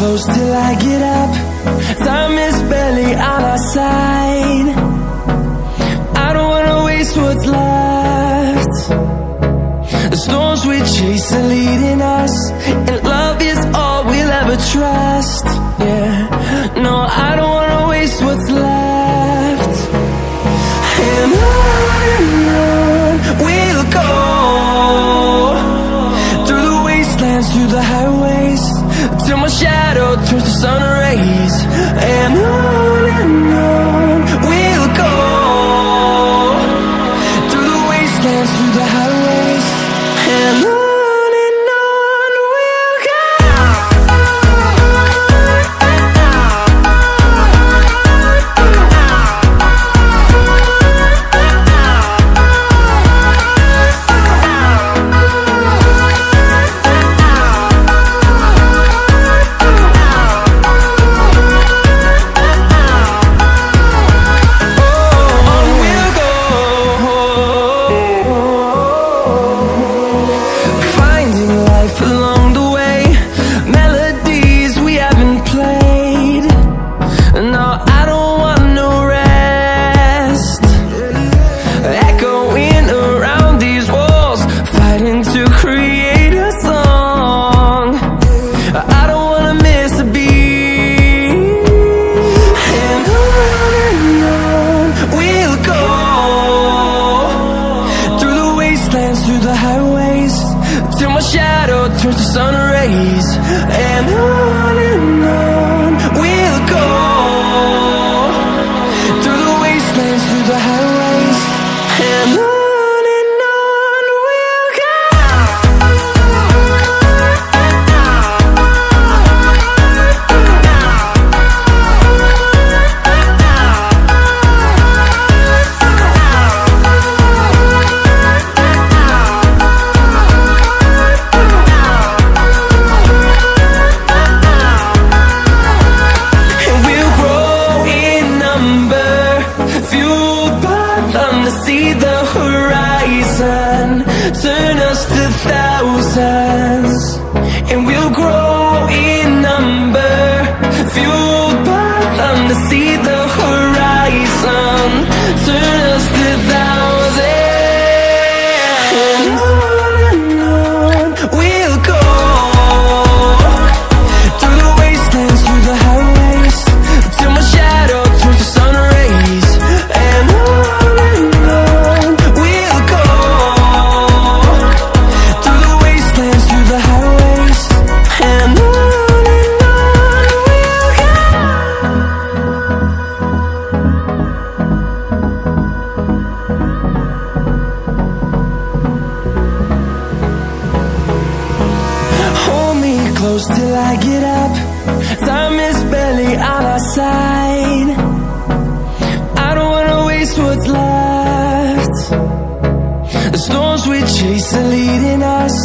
close till I get up. Time is barely on our side. I don't wanna waste what's left. The storms we chase are leading us, and love is all we'll ever trust. Yeah, no, I don't wanna waste what's left. And on we'll go, through the wastelands, through the highways, till my shadow turns to sun rays. And on we'll go, through the wastelands, through the highways, and on we'll go. Through the highways, till my shadow turns to sun rays. And on we'll go, through the wastelands, through the highways, and on we'll go. See the horizon, turn us to thousands, and we'll grow in number, fueled by them to see the horizon, turn us to thousands. And on we'll go, through the wastelands, through the highways, till my shadow turns to sun rays. And close till I get up. Time is barely on our side. I don't wanna waste what's left. The storms we chase are leading us.